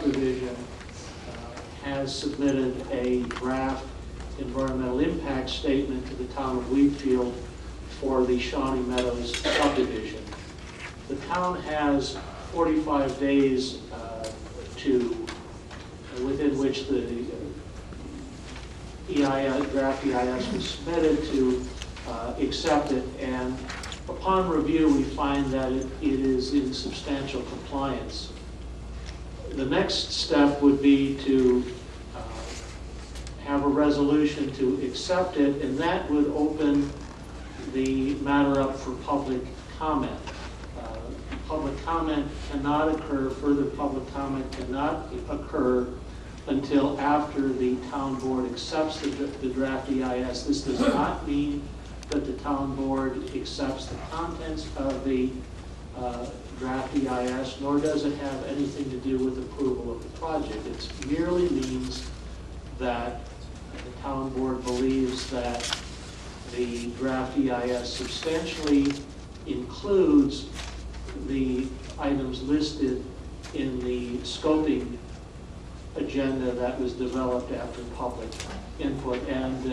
subdivision has submitted a draft environmental impact statement to the town of Wheatfield for the Shawnee Meadows subdivision. The town has 45 days within which the draft EIS was submitted to accept it, and upon review we find that it is in substantial compliance. The next step would be to have a resolution to accept it, and that would open the matter up for public comment. Public comment cannot occur, further public comment cannot occur until after the town board accepts the draft EIS. This does not mean that the town board accepts the contents of the draft EIS, nor does it have anything to do with approval of the project. It merely means that the town board believes that the draft EIS substantially includes the items listed in the scoping agenda that was developed after public input, and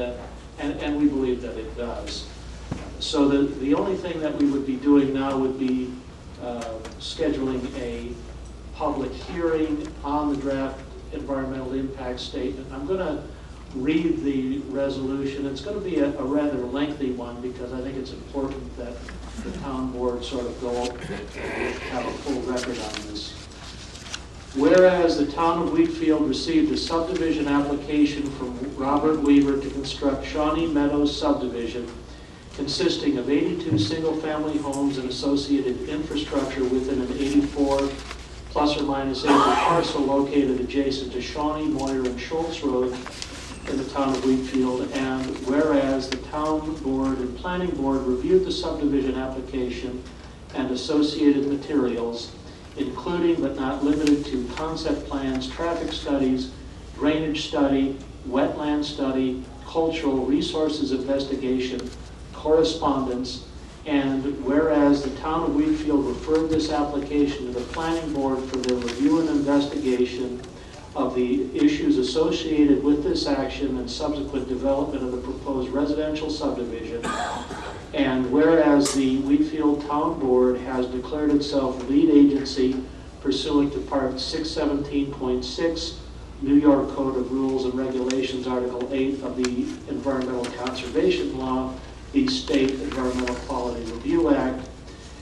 we believe that it does. So the only thing that we would be doing now would be scheduling a public hearing on the draft environmental impact statement. I'm going to read the resolution. It's going to be a rather lengthy one because I think it's important that the town board sort of have a full record on this. Whereas the town of Wheatfield received a subdivision application from Robert Weaver to construct Shawnee Meadows subdivision consisting of 82 single-family homes and associated infrastructure within an 84 plus or minus acre parcel located adjacent to Shawnee, Moyer, and Schultz Road in the town of Wheatfield, and whereas the town board and planning board reviewed the subdivision application and associated materials, including but not limited to concept plans, traffic studies, drainage study, wetland study, cultural resources investigation, correspondence, and whereas the town of Wheatfield referred this application to the planning board for their review and investigation of the issues associated with this action and subsequent development of the proposed residential subdivision, and whereas the Wheatfield Town Board has declared itself lead agency pursuant to Part 617.6 New York Code of Rules and Regulations, Article 8 of the Environmental Conservation Law, the State Environmental Quality Review Act,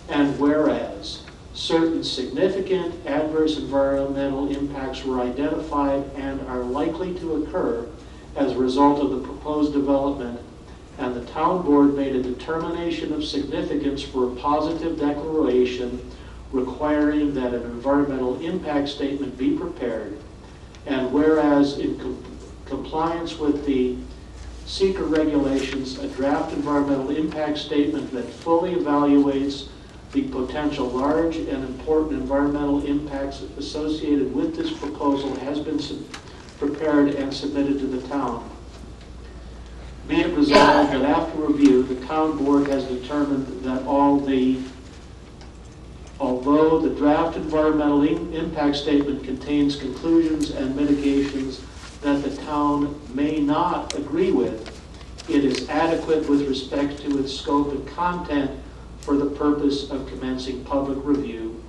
and whereas certain significant adverse environmental impacts were identified and are likely to occur as a result of the proposed development, and the town board made a determination of significance for a positive declaration requiring that an environmental impact statement be prepared, and whereas in compliance with the seeker regulations, a draft environmental impact statement that fully evaluates the potential large and important environmental impacts associated with this proposal has been prepared and submitted to the town. Be it resolved that after review, the town board has determined that although the draft environmental impact statement contains conclusions and mitigations that the town may not agree with, it is adequate with respect to its scope and content for the purpose of commencing public review,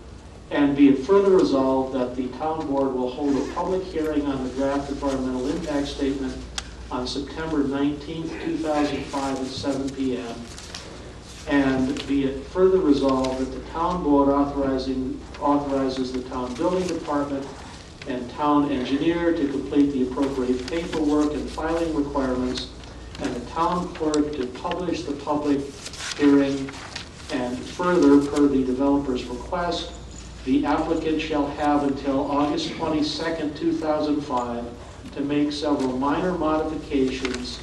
and be it further resolved that the town board will hold a public hearing on the draft environmental impact statement on September 19th, 2005 at 7 p.m. And be it further resolved that the town board authorizes the town building department and town engineer to complete the appropriate paperwork and filing requirements, and the town clerk to publish the public hearing. And further, per the developer's request, the applicant shall have until August 22nd, 2005 to make several minor modifications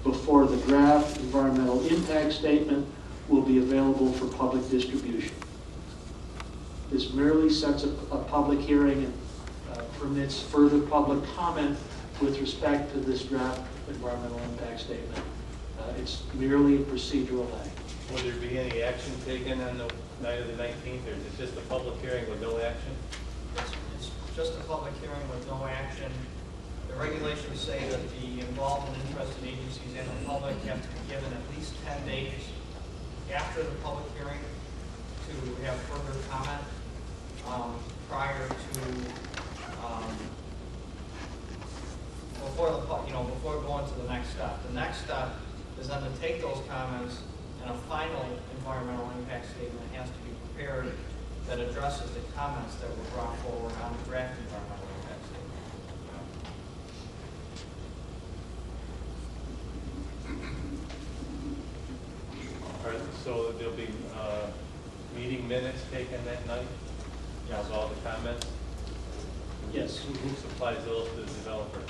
before the draft environmental impact statement will be available for public distribution. This merely sets a public hearing and permits further public comment with respect to this draft environmental impact statement. It's merely a procedural act. Will there be any action taken on the night of the 19th, or is it just a public hearing with no action? just a public hearing with no action. The regulations say that the involved and interested agencies and the public have to be given at least 10 days after the public hearing to have further comment prior to before going to the next step. The next step is then to take those comments and a final environmental impact statement has to be prepared that addresses the comments that were brought forward on the draft environmental impact statement. All right, so there'll be meeting minutes taken that night? Yes. All the comments? Yes. Who supplies those to the developer?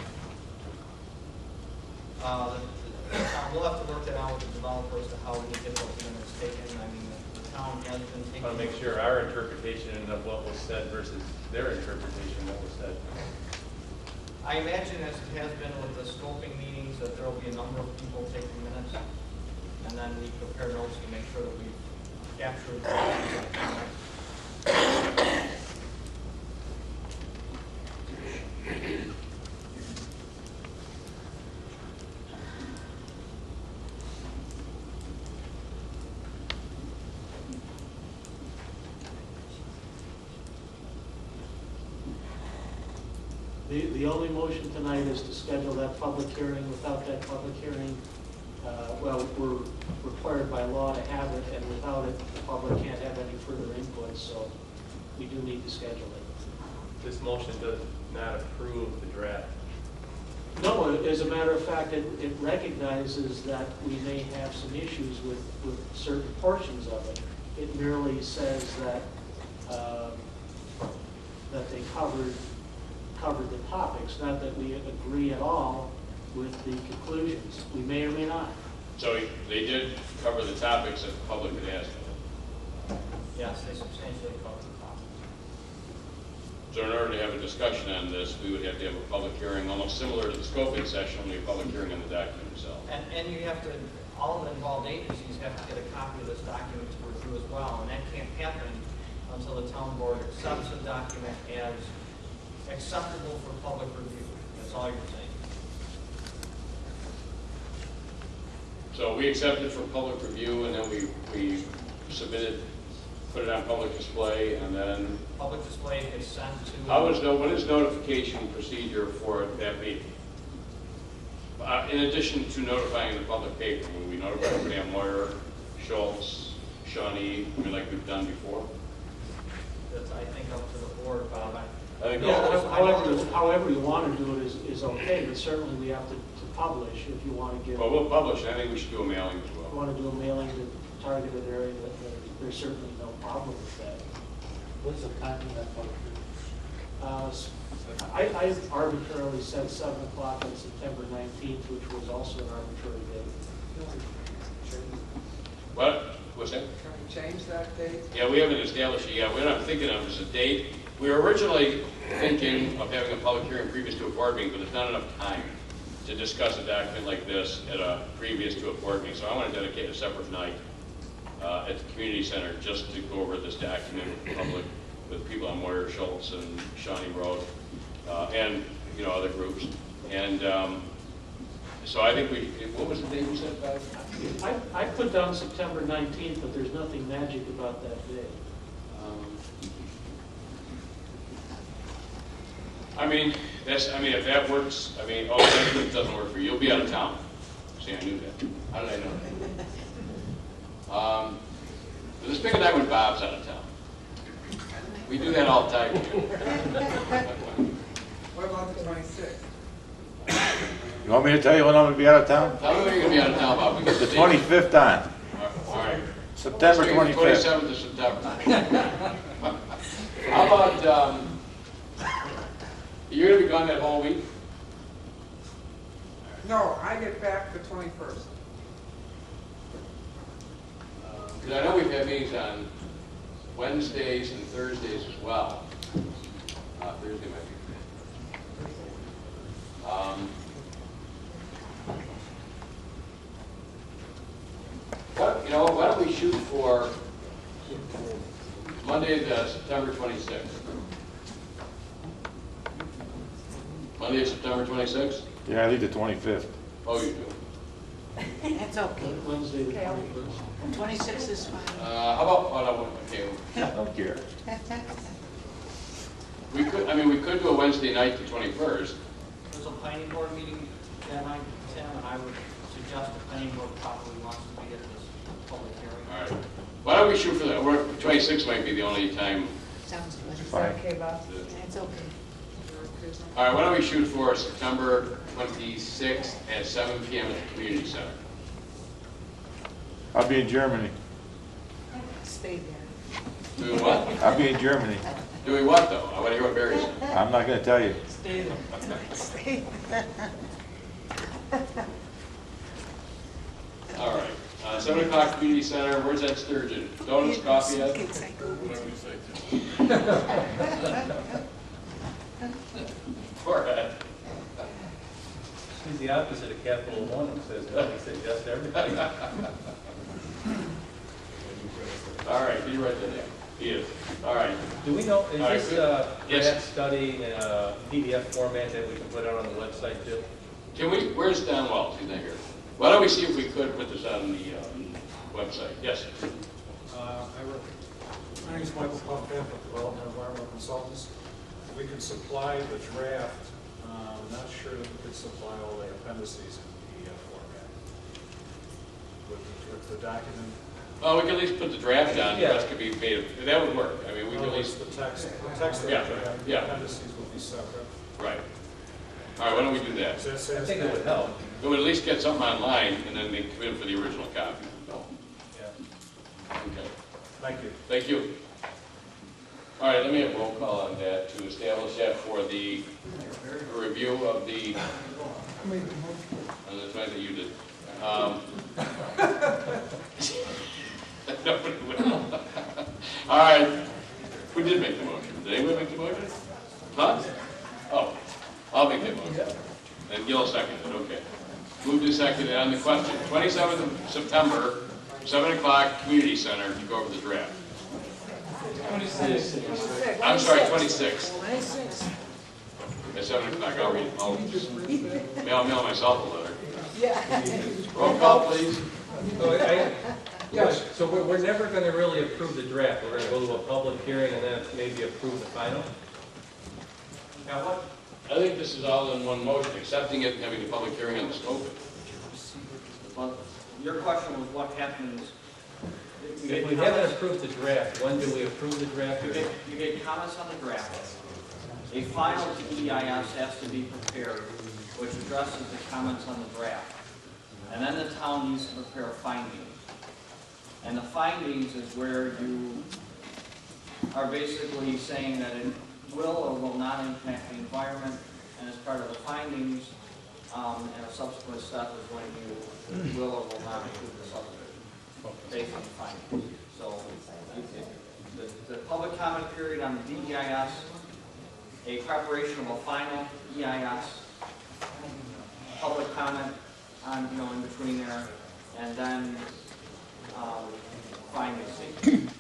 We'll have to work that out with the developer as to how we can get those minutes taken. I mean, the town has been taking. I want to make sure our interpretation of what was said versus their interpretation of what was said. I imagine, as it has been with the scoping meetings, that there will be a number of people taking minutes, and then we prepare notes to make sure that we capture the comments. The only motion tonight is to schedule that public hearing. Without that public hearing, well, we're required by law to have it, and without it, the public can't have any further input, so we do need to schedule it. This motion does not approve the draft. No, as a matter of fact, it recognizes that we may have some issues with certain portions of it. It merely says that that they covered the topics, not that we agree at all with the conclusions. We may or may not. So they did cover the topics that the public had asked for. Yes, they substantially cover the topics. So in order to have a discussion on this, we would have to have a public hearing, almost similar to the scoping session, only a public hearing on the document itself. And you have to, all of the involved agencies have to get a copy of this document to review as well, and that can't happen until the town board accepts the document as acceptable for public review. That's all you're saying. So we accept it for public review, and then we submit it, put it on public display, and then Public display is sent to. what is notification procedure for that meeting? In addition to notifying the public paper, when we notify Graham Moyer, Schultz, Shawnee, like we've done before? That's, I think, up to the board, Bob. However you want to do it is okay, but certainly we have to publish if you want to give. Well, we'll publish. I think we should do a mailing as If you well. want to do a mailing to targeted area, there's certainly no problem with that. What's the time of that public hearing? I arbitrarily said 7 o'clock on September 19th, which was also an arbitrary date. What? What's that? Can we change that date? Yeah, we haven't established it yet. We're not thinking of it as a date. We were originally thinking of having a public hearing previous to a board meeting, but there's not enough time to discuss a document like this at a previous to a board meeting. So I want to dedicate a separate night at the community center just to go over this document with the public, with people on Moyer, Schultz, and Shawnee Road, and other groups. And so I think what was the date you said, Bob? I put down September 19th, but there's nothing magic about that day. If that works, if it doesn't work for you, you'll be out of town. See, I knew that. How did I know that? Let's pick a night when Bob's out of town. We do that all the time here. What about the 26th? You want me to tell you when I'm going to be out of town? Tell me when you're going to be out of town, Bob. We get The date. 25th on, All right. September 25th. 27th of September. How about, you're going to be gone that whole week? No, I get back the 21st. Because I know we've had meetings on Wednesdays and Thursdays as well. Thursday might be good. Why don't we shoot for Monday, September 26th? Monday, September 26th? Yeah, I leave the 25th. Oh, you do? It's okay. Wednesday, the Okay. 21st. 26 is fine. How about, oh, no, okay. I don't care. We could do a Wednesday night, the 21st. There's a planning board meeting that night, Tim, and I would suggest the planning board probably wants to be at this public hearing. All right. Why don't we shoot for that? 26 might be the only time. Sounds good. Fine. Okay, Bob? It's okay. All right, why don't we shoot for September 26th at 7 p.m. at the community center? I'll be in Germany. Stay there. Doing what? I'll be in Germany. Doing what, though? I want to hear what Barry said. I'm not gonna tell you. Stay there. Stay there. All right. 7 o'clock community center. Where's that sturgeon? Donuts, coffee, yet? Go ahead. He's the opposite of Capital One, who says no, he said yes to everything. All right, can you write that down? He is. All right. Do we know, is All right, this good. Yes. draft study in a PDF format that we can put out on the website too? Can we, where's Don Wells? He's not here. Why don't we see if we could put this on the website? Yes. My name is Michael Pumpkin with Development Environmental Consultants. We could supply the draft. I'm not sure that we could supply all the appendices in PDF format. With the document, Well, we can at least put the draft on. The Yeah. rest could be made. That would work. I mean, we in can other at words, least. the text of the Yeah, draft, the yeah. appendices would be separate. Right. All right. Why don't we do that? Does that I satisfy? think it would help. We would at least get something online, and then they come in for the original copy. Yeah. Okay. Thank you. Thank you. All right. Let me have a roll call on that to establish that for the review of the. And that's right that you did. Nobody will. All right. Who did make the motion? Did anyone make the motion? Huh? Oh, I'll make that motion. And Gil seconded it, okay. Moved and seconded on the question. 27th of September, 7 o'clock, Community Center, to go over the draft. 26. I'm sorry, 26th. 26. At 7 o'clock, I'll mail myself a letter. Yeah. Roll call, please. Yes. So we're never going to really approve the draft. We're going to go to a public hearing and then maybe approve the final? Now, what, I think this is all in one motion, accepting it and having a public hearing on the scope. well, your question was what happens, If we haven't approved the draft, when do we approve the draft? you get comments on the draft. A final EIS has to be prepared, which addresses the comments on the draft. And then the town needs to prepare findings. And the findings is where you are basically saying that it will or will not impact the environment. And as part of the findings, and a subsequent step is when you will or will not approve the subdivision, based on the findings. So the public comment period on the DEIS, a preparation of a final EIS, public comment on, in between there, and then finding statement.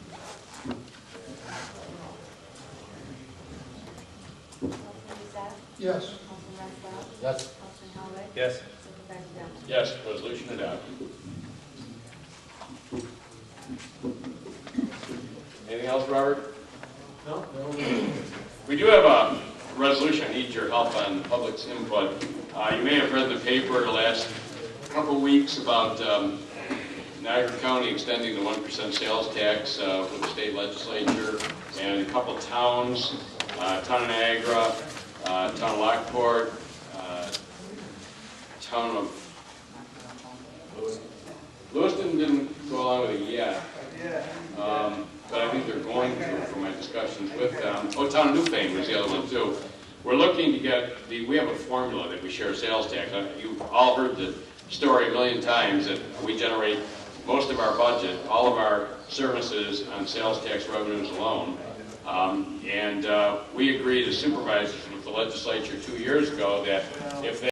Yes. Yes. Yes. Yes, resolution adopted. Anything else, Robert? No? We do have a resolution. I need your help on the public's input. You may have read the paper the last couple of weeks about Niagara County extending the 1% sales tax with the state legislature, and a couple of towns, town of Niagara, town of Lockport, town of Lewiston didn't go along with it yet. But I think they're going to, from my discussions with them. Oh, town of Newfane was the other one too. We're looking to get we have a formula that we share sales tax. You've all heard the story a million times that we generate most of our budget, all of our services on sales tax revenues alone. And we agreed as supervisors with the legislature 2 years ago that if they